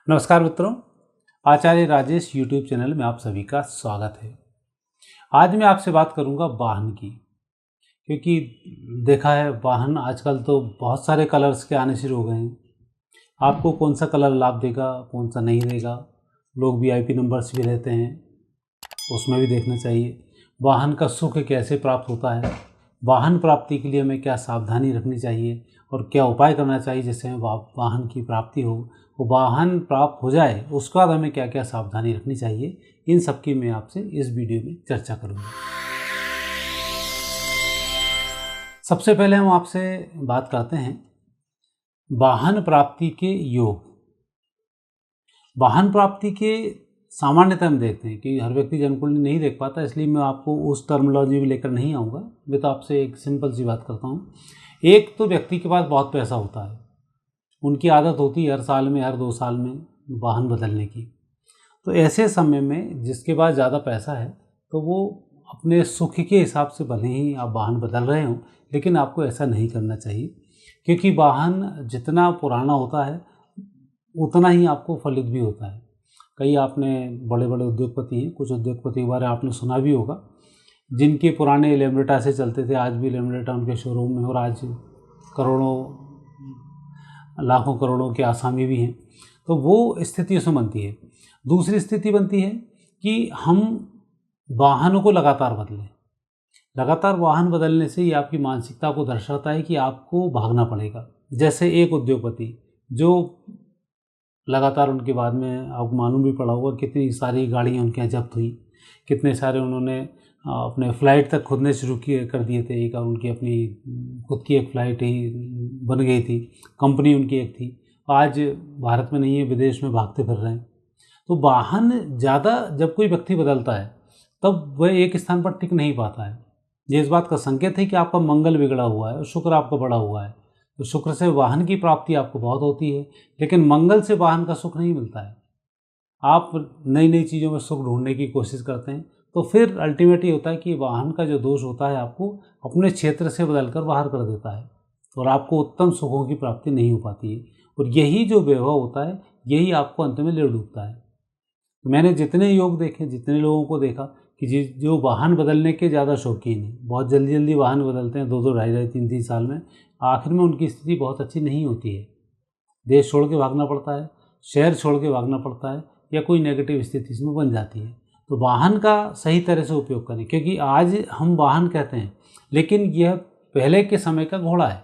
नमस्कार मित्रों, आचार्य Rajesh YouTube channel में आप सभी का स्वागत है। आज मैं आपसे बात करूंगा वाहन की, क्योंकि देखा है वाहन आजकल तो बहुत सारे कलर्स के आने शुरू हो गए हैं। आपको कौन सा कलर लाभ देगा, कौन सा नहीं देगा। लोग वीआईपी नंबर्स भी रहते हैं, उसमें भी देखना चाहिए। वाहन का सुख कैसे प्राप्त होता है, वाहन प्राप्ति के लिए हमें क्या सावधानी रखनी चाहिए और क्या उपाय करना चाहिए जिससे हमें वाहन की प्राप्ति हो, वो वाहन प्राप्त हो जाए उसके बाद हमें क्या क्या सावधानी रखनी चाहिए, इन सब की मैं आपसे इस वीडियो में चर्चा करूँगा। सबसे पहले हम आपसे बात करते हैं वाहन प्राप्ति के योग। वाहन प्राप्ति के सामान्यतः हम देखते हैं कि हर व्यक्ति जनकुंडली नहीं देख पाता, इसलिए मैं आपको उस टर्मिनोलॉजी में लेकर नहीं आऊँगा। मैं तो आपसे एक सिंपल सी बात करता हूँ। एक तो व्यक्ति के पास बहुत पैसा होता है, उनकी आदत होती है हर साल में, हर 2 साल में वाहन बदलने की। तो ऐसे समय में जिसके पास ज़्यादा पैसा है तो वो अपने सुख के हिसाब से भले ही आप वाहन बदल रहे हों, लेकिन आपको ऐसा नहीं करना चाहिए, क्योंकि वाहन जितना पुराना होता है उतना ही आपको फलित भी होता है। कई आपने बड़े बड़े उद्योगपति हैं, कुछ उद्योगपति के बारे में आपने सुना भी होगा, जिनके पुराने लेमरेटा से चलते थे, आज भी लेमरेटा उनके शोरूम में, और आज करोड़ों लाखों करोड़ों के आसामी भी हैं। तो वो स्थिति उसमें बनती है। दूसरी स्थिति बनती है कि हम वाहनों को लगातार बदलें। लगातार वाहन बदलने से ये आपकी मानसिकता को दर्शाता है कि आपको भागना पड़ेगा। जैसे एक उद्योगपति जो लगातार, उनके बाद में आपको मालूम भी पड़ा होगा कितनी सारी गाड़ियाँ उनके यहाँ जब्त हुई, कितने सारे उन्होंने अपने फ़्लाइट तक खुदने शुरू किए कर दिए थे। एक उनकी अपनी खुद की एक फ़्लाइट ही बन गई थी, कंपनी उनकी एक थी। आज भारत में नहीं है, विदेश में भागते फिर रहे हैं। तो वाहन ज़्यादा जब कोई व्यक्ति बदलता है तब वह एक स्थान पर टिक नहीं पाता है। ये इस बात का संकेत है कि आपका मंगल बिगड़ा हुआ है और शुक्र आपका बड़ा हुआ है। तो शुक्र से वाहन की प्राप्ति आपको बहुत होती है, लेकिन मंगल से वाहन का सुख नहीं मिलता है। आप नई नई चीज़ों में सुख ढूंढने की कोशिश करते हैं, तो फिर अल्टीमेट ये होता है कि वाहन का जो दोष होता है आपको अपने क्षेत्र से बदलकर बाहर कर देता है और आपको उत्तम सुखों की प्राप्ति नहीं हो पाती है। और यही जो वैभव होता है, यही आपको अंत में ले डूबता है। तो मैंने जितने योग देखे, जितने लोगों को देखा कि जो वाहन बदलने के ज़्यादा शौकीन हैं, बहुत जल्दी जल्दी वाहन बदलते हैं, 2-2, ढाई-ढाई, 3-3 साल में, आखिर में उनकी स्थिति बहुत अच्छी नहीं होती है। देश छोड़ के भागना पड़ता है, शहर छोड़ के भागना पड़ता है, या कोई नेगेटिव स्थिति इसमें बन जाती है। तो वाहन का सही तरह से उपयोग करें, क्योंकि आज हम वाहन कहते हैं, लेकिन यह पहले के समय का घोड़ा है,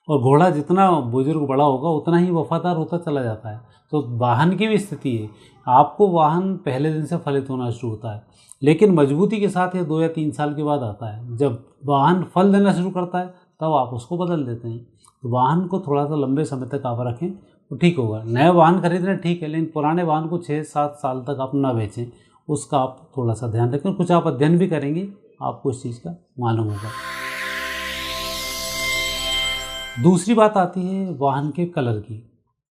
और घोड़ा जितना बुजुर्ग बड़ा होगा उतना ही वफादार होता चला जाता है। तो वाहन की भी स्थिति है, आपको वाहन पहले दिन से फलित होना शुरू होता है, लेकिन मजबूती के साथ ये 2 या 3 साल के बाद आता है। जब वाहन फल देना शुरू करता है तब आप उसको बदल देते हैं। तो वाहन को थोड़ा सा लंबे समय तक आप रखें तो ठीक होगा। नया वाहन खरीद रहे हैं ठीक है, लेकिन पुराने वाहन को 6-7 साल तक आप ना बेचें, उसका आप थोड़ा सा ध्यान रखें। कुछ आप अध्ययन भी करेंगे, आपको इस चीज़ का मालूम होगा। दूसरी बात आती है वाहन के कलर की,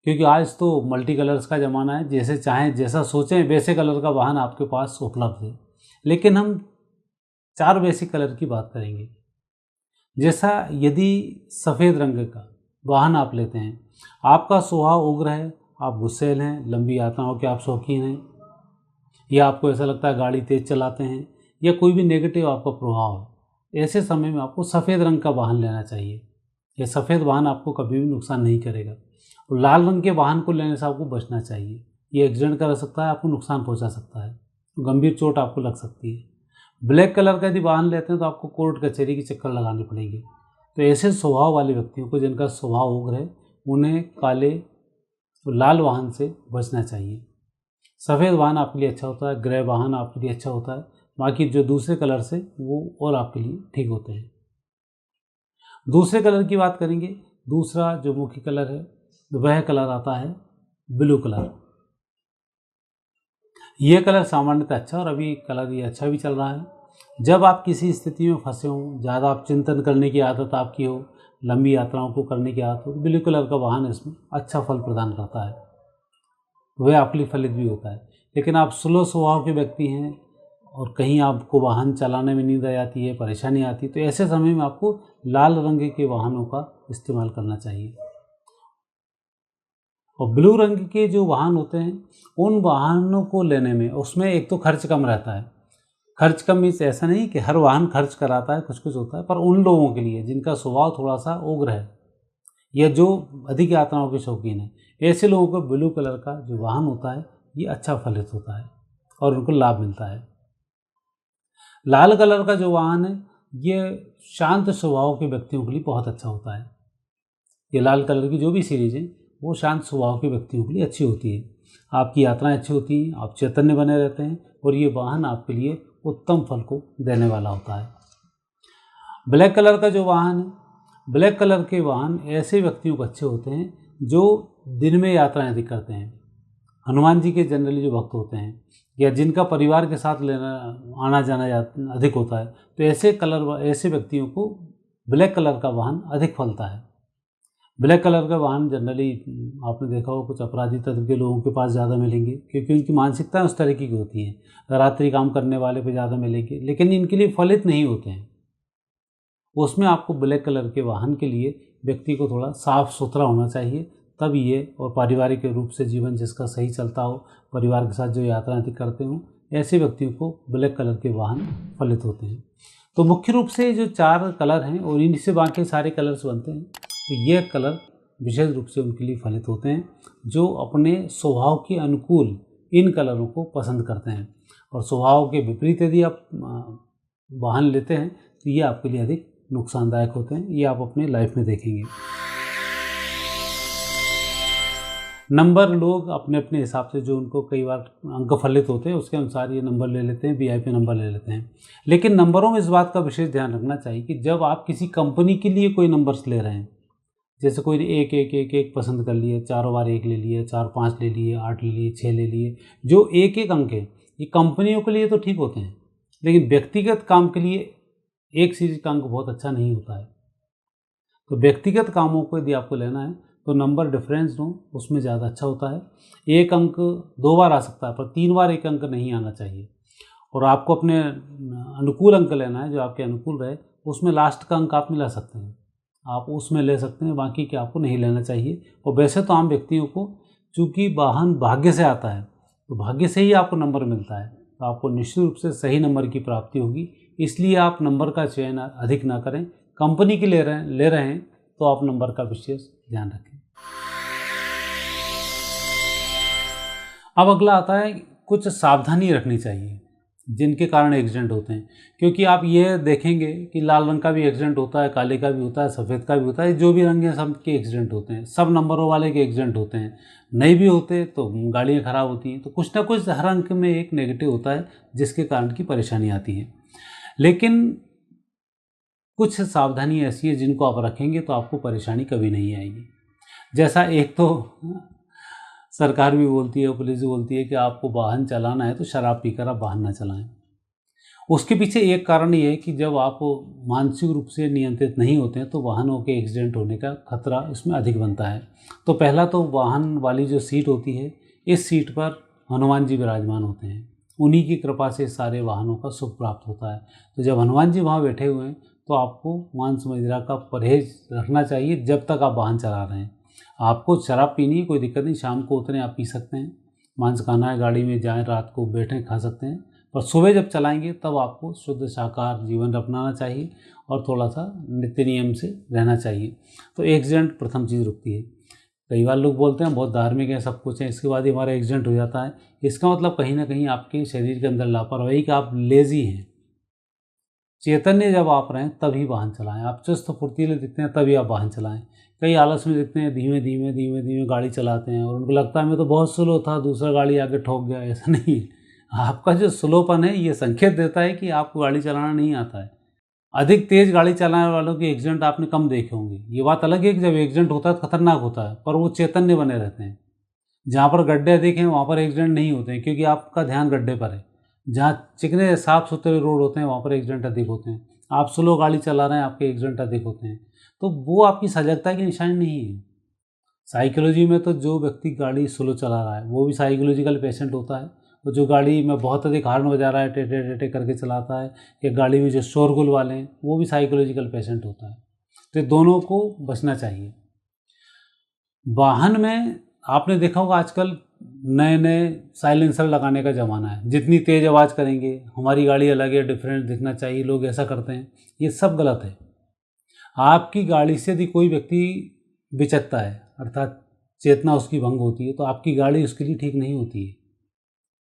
क्योंकि आज तो मल्टी कलर्स का ज़माना है, जैसे चाहें जैसा सोचें वैसे कलर का वाहन आपके पास उपलब्ध है। लेकिन हम 4 बेसिक कलर की बात करेंगे। जैसा यदि सफ़ेद रंग का वाहन आप लेते हैं, आपका स्वभाव उग्र है, आप गुस्सैल हैं, लंबी यात्राओं के आप शौकीन हैं, या आपको ऐसा लगता है गाड़ी तेज़ चलाते हैं, या कोई भी नेगेटिव आपका प्रभाव है, ऐसे समय में आपको सफ़ेद रंग का वाहन लेना चाहिए। यह सफ़ेद वाहन आपको कभी भी नुकसान नहीं करेगा। और लाल रंग के वाहन को लेने से आपको बचना चाहिए। ये एक्सीडेंट कर सकता है, आपको नुकसान पहुंचा सकता है, गंभीर चोट आपको लग सकती है। ब्लैक कलर का यदि वाहन लेते हैं तो आपको कोर्ट कचहरी के चक्कर लगाने पड़ेंगे। तो ऐसे स्वभाव वाले व्यक्तियों को, जिनका स्वभाव उग्र है, उन्हें काले और लाल वाहन से बचना चाहिए। सफ़ेद वाहन आपके लिए अच्छा होता है, ग्रे वाहन आपके लिए अच्छा होता है, बाकी जो दूसरे कलर से वो और आपके लिए ठीक होते हैं। दूसरे कलर की बात करेंगे। दूसरा जो मुख्य कलर है वह कलर आता है ब्लू कलर। यह कलर सामान्यतः अच्छा, और अभी कलर ये अच्छा भी चल रहा है। जब आप किसी स्थिति में फंसे हों, ज़्यादा आप चिंतन करने की आदत आपकी हो, लंबी यात्राओं को करने की आदत हो, ब्लू कलर का वाहन इसमें अच्छा फल प्रदान करता है, वह आपके लिए फलित भी होता है। लेकिन आप स्लो स्वभाव के व्यक्ति हैं और कहीं आपको वाहन चलाने में नींद आ जाती है, परेशानी आती है, तो ऐसे समय में आपको लाल रंग के वाहनों का इस्तेमाल करना चाहिए। और ब्लू रंग के जो वाहन होते हैं उन वाहनों को लेने में उसमें एक तो खर्च कम रहता है। खर्च कम मीन्स ऐसा नहीं कि हर वाहन खर्च कराता है, कुछ कुछ होता है, पर उन लोगों के लिए जिनका स्वभाव थोड़ा सा उग्र है या जो अधिक यात्राओं के शौकीन है, ऐसे लोगों को ब्लू कलर का जो वाहन होता है ये अच्छा फलित होता है और उनको लाभ मिलता है। लाल कलर का जो वाहन है ये शांत स्वभाव के व्यक्तियों के लिए बहुत अच्छा होता है। ये लाल कलर की जो भी सीरीज है वो शांत स्वभाव के व्यक्तियों के लिए अच्छी होती है। आपकी यात्राएं अच्छी होती हैं, आप चैतन्य बने रहते हैं और ये वाहन आपके लिए उत्तम फल को देने वाला होता है। ब्लैक कलर का जो वाहन है, ब्लैक कलर के वाहन ऐसे व्यक्तियों को अच्छे होते हैं जो दिन में यात्राएं अधिक करते हैं। हनुमान जी के जनरली जो भक्त होते हैं या जिनका परिवार के साथ लेना आना जाना अधिक होता है, तो ऐसे व्यक्तियों को ब्लैक कलर का वाहन अधिक फलता है। ब्लैक कलर का वाहन जनरली आपने देखा हो कुछ अपराधी तत्व के लोगों के पास ज़्यादा मिलेंगे, क्योंकि उनकी मानसिकता उस तरीके की होती है। रात्रि काम करने वाले पे ज़्यादा मिलेंगे, लेकिन इनके लिए फलित नहीं होते हैं। उसमें आपको ब्लैक कलर के वाहन के लिए व्यक्ति को थोड़ा साफ सुथरा होना चाहिए, तब ये और पारिवारिक रूप से जीवन जिसका सही चलता हो, परिवार के साथ जो यात्राएं करते हों, ऐसे व्यक्तियों को ब्लैक कलर के वाहन फलित होते हैं। तो मुख्य रूप से जो 4 कलर हैं और इनसे बाकी सारे कलर्स बनते हैं, तो ये कलर विशेष रूप से उनके लिए फलित होते हैं जो अपने स्वभाव के अनुकूल इन कलरों को पसंद करते हैं। और स्वभाव के विपरीत यदि आप वाहन लेते हैं तो ये आपके लिए अधिक नुकसानदायक होते हैं। ये आप अपने लाइफ में देखेंगे। नंबर लोग अपने अपने हिसाब से जो उनको कई बार अंक फलित होते हैं उसके अनुसार ये नंबर ले लेते हैं, VIP नंबर ले लेते हैं। लेकिन नंबरों में इस बात का विशेष ध्यान रखना चाहिए कि जब आप किसी कंपनी के लिए कोई नंबर्स ले रहे हैं, जैसे कोई 1 1 1 1 पसंद कर लिए, 4 बार 1 ले लिए, 4 5 ले लिए, 8 ले लिए, 6 ले लिए, जो 1 1 अंक है ये कंपनियों के लिए तो ठीक होते हैं, लेकिन व्यक्तिगत काम के लिए एक सीरीज का अंक बहुत अच्छा नहीं होता है। तो व्यक्तिगत कामों को यदि आपको लेना है तो नंबर डिफरेंस हो उसमें ज़्यादा अच्छा होता है। 1 अंक 2 बार आ सकता है, पर 3 बार 1 अंक नहीं आना चाहिए। और आपको अपने अनुकूल अंक लेना है, जो आपके अनुकूल रहे, उसमें लास्ट का अंक आप मिला सकते हैं, आप उसमें ले सकते हैं, बाकी के आपको नहीं लेना चाहिए। और वैसे तो आम व्यक्तियों को चूँकि वाहन भाग्य से आता है, तो भाग्य से ही आपको नंबर मिलता है, तो आपको निश्चित रूप से सही नंबर की प्राप्ति होगी। इसलिए आप नंबर का चयन अधिक ना करें। कंपनी के ले रहे हैं तो आप नंबर का विशेष ध्यान रखें। अब अगला आता है कुछ सावधानी रखनी चाहिए जिनके कारण एक्सीडेंट होते हैं। क्योंकि आप ये देखेंगे कि लाल रंग का भी एक्सीडेंट होता है, काले का भी होता है, सफ़ेद का भी होता है, जो भी रंग है सब के एक्सीडेंट होते हैं, सब नंबरों वाले के एक्सीडेंट होते हैं। नहीं भी होते तो गाड़ियाँ ख़राब होती हैं। तो कुछ ना कुछ हर अंक में एक नेगेटिव होता है जिसके कारण की परेशानी आती है। लेकिन कुछ सावधानी ऐसी है जिनको आप रखेंगे तो आपको परेशानी कभी नहीं आएगी। जैसा एक तो सरकार भी बोलती है, पुलिस भी बोलती है कि आपको वाहन चलाना है तो शराब पीकर आप वाहन ना चलाएं। उसके पीछे एक कारण ये है कि जब आप मानसिक रूप से नियंत्रित नहीं होते हैं तो वाहनों के एक्सीडेंट होने का खतरा इसमें अधिक बनता है। तो पहला तो वाहन वाली जो सीट होती है, इस सीट पर हनुमान जी विराजमान होते हैं, उन्हीं की कृपा से सारे वाहनों का सुख प्राप्त होता है। तो जब हनुमान जी वहाँ बैठे हुए हैं तो आपको मांस मदिरा का परहेज रखना चाहिए जब तक आप वाहन चला रहे हैं। आपको शराब पीनी है, कोई दिक्कत नहीं, शाम को उतरें आप पी सकते हैं, मांस खाना है गाड़ी में जाएं, रात को बैठें खा सकते हैं, पर सुबह जब चलाएंगे तब आपको शुद्ध शाकाहार जीवन अपनाना चाहिए और थोड़ा सा नित्य नियम से रहना चाहिए। तो एक्सीडेंट प्रथम चीज़ रुकती है। कई बार लोग बोलते हैं बहुत धार्मिक है, सब कुछ है, इसके बाद ही हमारा एक्सीडेंट हो जाता है। इसका मतलब कहीं ना कहीं आपके शरीर के अंदर लापरवाही कि आप लेज़ी हैं। चैतन्य जब आप रहें तभी वाहन चलाएं। आप चुस्त फुर्तीले दिखते हैं तभी आप वाहन चलाएं। कई आलस में दिखते हैं, धीमे धीमे गाड़ी चलाते हैं और उनको लगता है मैं तो बहुत स्लो था, दूसरा गाड़ी आके ठोक गया। ऐसा नहीं है। आपका जो स्लोपन है ये संकेत देता है कि आपको गाड़ी चलाना नहीं आता है। अधिक तेज़ गाड़ी चलाने वालों के एक्सीडेंट आपने कम देखे होंगे। ये बात अलग है कि जब एक्सीडेंट होता है तो खतरनाक होता है, पर वो चैतन्य बने रहते हैं। जहाँ पर गड्ढे अधिक हैं वहाँ पर एक्सीडेंट नहीं होते हैं, क्योंकि आपका ध्यान गड्ढे पर है। जहाँ चिकने साफ सुथरे रोड होते हैं वहाँ पर एक्सीडेंट अधिक होते हैं। आप स्लो गाड़ी चला रहे हैं, आपके एक्सीडेंट अधिक होते हैं। तो वो आपकी सजगता की निशानी नहीं है। साइकोलॉजी में तो जो व्यक्ति गाड़ी स्लो चला रहा है वो भी साइकोलॉजिकल पेशेंट होता है, और जो गाड़ी में बहुत अधिक हॉर्न बजा रहा है, टेटे टेटे करके चलाता है, या गाड़ी में जो शोरगुल वाले हैं वो भी साइकोलॉजिकल पेशेंट होता है। तो दोनों को बचना चाहिए। वाहन में आपने देखा होगा आजकल नए नए साइलेंसर लगाने का ज़माना है। जितनी तेज़ आवाज़ करेंगे, हमारी गाड़ी अलग है, डिफरेंट दिखना चाहिए, लोग ऐसा करते हैं। ये सब गलत है। आपकी गाड़ी से यदि कोई व्यक्ति बिचकता है, अर्थात चेतना उसकी भंग होती है, तो आपकी गाड़ी उसके लिए ठीक नहीं होती है।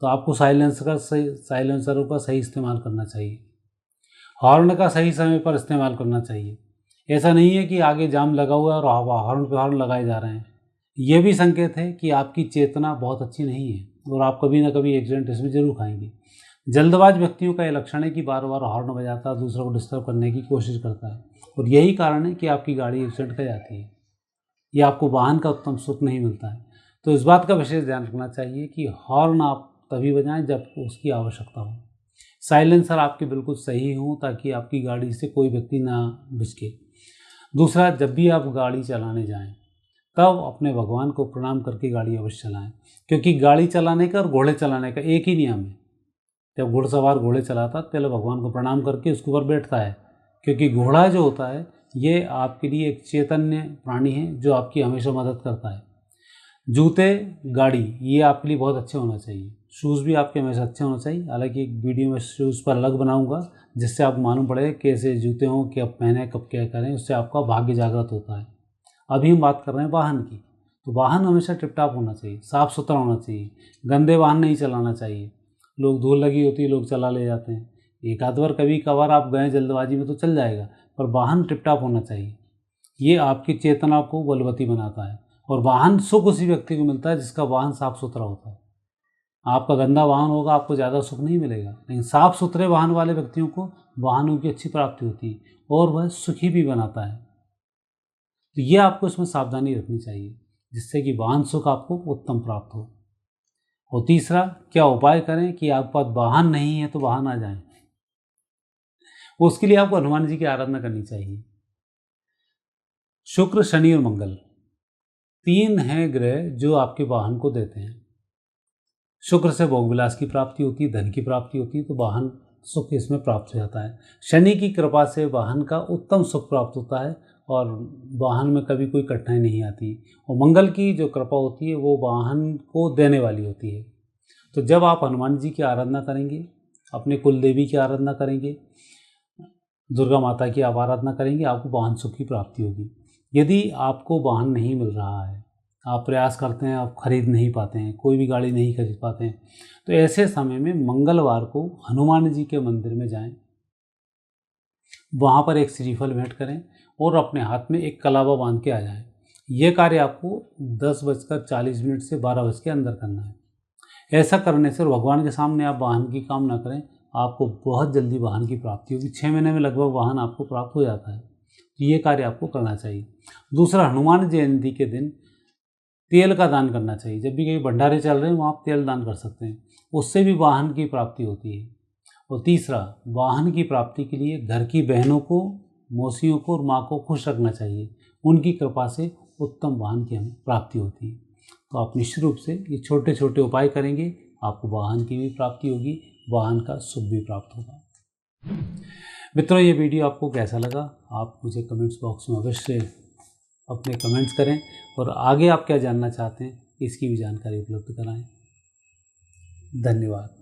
तो आपको साइलेंसरों का सही इस्तेमाल करना चाहिए। हॉर्न का सही समय पर इस्तेमाल करना चाहिए। ऐसा नहीं है कि आगे जाम लगा हुआ है और हॉर्न पे हॉर्न लगाए जा रहे हैं। ये भी संकेत है कि आपकी चेतना बहुत अच्छी नहीं है और आप कभी ना कभी एक्सीडेंट इसमें जरूर खाएंगे। जल्दबाज व्यक्तियों का यह लक्षण है कि बार बार हॉर्न बजाता है, दूसरों को डिस्टर्ब करने की कोशिश करता है, और यही कारण है कि आपकी गाड़ी एक्सीडेंट कर जाती है या आपको वाहन का उत्तम सुख नहीं मिलता है। तो इस बात का विशेष ध्यान रखना चाहिए कि हॉर्न आप तभी बजाएं जब उसकी आवश्यकता हो। साइलेंसर आपके बिल्कुल सही हों ताकि आपकी गाड़ी से कोई व्यक्ति ना बिचके। दूसरा, जब भी आप गाड़ी चलाने जाएं तब अपने भगवान को प्रणाम करके गाड़ी अवश्य चलाएं, क्योंकि गाड़ी चलाने का और घोड़े चलाने का एक ही नियम है। जब घुड़सवार घोड़े चलाता है पहले भगवान को प्रणाम करके उसके ऊपर बैठता है, क्योंकि घोड़ा जो होता है ये आपके लिए एक चैतन्य प्राणी है जो आपकी हमेशा मदद करता है। जूते, गाड़ी, ये आपके लिए बहुत अच्छे होना चाहिए। शूज़ भी आपके हमेशा अच्छे होना चाहिए। हालांकि एक वीडियो में शूज़ पर अलग बनाऊंगा जिससे आपको मालूम पड़ेगा कैसे जूते हों, क्या पहने, कब क्या करें, उससे आपका भाग्य जागृत होता है। अभी हम बात कर रहे हैं वाहन की। तो वाहन हमेशा टिपटाप होना चाहिए, साफ़ सुथरा होना चाहिए। गंदे वाहन नहीं चलाना चाहिए। लोग धूल लगी होती है, लोग चला ले जाते हैं। एक आध बार कभी कभार आप गए जल्दबाजी में तो चल जाएगा, पर वाहन टिपटाप होना चाहिए। ये आपकी चेतना को बलवती बनाता है। और वाहन सुख उसी व्यक्ति को मिलता है जिसका वाहन साफ़ सुथरा होता है। आपका गंदा वाहन होगा, आपको ज़्यादा सुख नहीं मिलेगा, लेकिन साफ़ सुथरे वाहन वाले व्यक्तियों को वाहनों की अच्छी प्राप्ति होती है और वह सुखी भी बनाता है। तो ये आपको इसमें सावधानी रखनी चाहिए जिससे कि वाहन सुख आपको उत्तम प्राप्त हो। और तीसरा, क्या उपाय करें कि आपके पास वाहन नहीं है तो वाहन आ जाए। उसके लिए आपको हनुमान जी की आराधना करनी चाहिए। शुक्र, शनि और मंगल 3 हैं ग्रह जो आपके वाहन को देते हैं। शुक्र से भोग विलास की प्राप्ति होती है, धन की प्राप्ति होती है, तो वाहन सुख इसमें प्राप्त हो जाता है। शनि की कृपा से वाहन का उत्तम सुख प्राप्त होता है और वाहन में कभी कोई कठिनाई नहीं आती। और मंगल की जो कृपा होती है वो वाहन को देने वाली होती है। तो जब आप हनुमान जी की आराधना करेंगे, अपने कुल देवी की आराधना करेंगे, दुर्गा माता की आप आराधना करेंगे, आपको वाहन सुख की प्राप्ति होगी। यदि आपको वाहन नहीं मिल रहा है, आप प्रयास करते हैं, आप खरीद नहीं पाते हैं, कोई भी गाड़ी नहीं खरीद पाते हैं, तो ऐसे समय में मंगलवार को हनुमान जी के मंदिर में जाएं, वहाँ पर एक श्रीफल भेंट करें और अपने हाथ में एक कलावा बांध के आ जाएं। यह कार्य आपको 10:40 से 12 बजे के अंदर करना है। ऐसा करने से भगवान के सामने आप वाहन की कामना करें, आपको बहुत जल्दी वाहन की प्राप्ति होगी। 6 महीने में लगभग वाहन आपको प्राप्त हो जाता है। तो ये कार्य आपको करना चाहिए। दूसरा, हनुमान जयंती के दिन तेल का दान करना चाहिए। जब भी कहीं भंडारे चल रहे हैं वहाँ आप तेल दान कर सकते हैं, उससे भी वाहन की प्राप्ति होती है। और तीसरा, वाहन की प्राप्ति के लिए घर की बहनों को, मौसियों को और माँ को खुश रखना चाहिए। उनकी कृपा से उत्तम वाहन की हमें प्राप्ति होती है। तो आप निश्चित रूप से ये छोटे छोटे उपाय करेंगे, आपको वाहन की भी प्राप्ति होगी, वाहन का सुख भी प्राप्त होगा। मित्रों, ये वीडियो आपको कैसा लगा आप मुझे कमेंट्स बॉक्स में अवश्य अपने कमेंट्स करें और आगे आप क्या जानना चाहते हैं इसकी भी जानकारी उपलब्ध कराएं। धन्यवाद।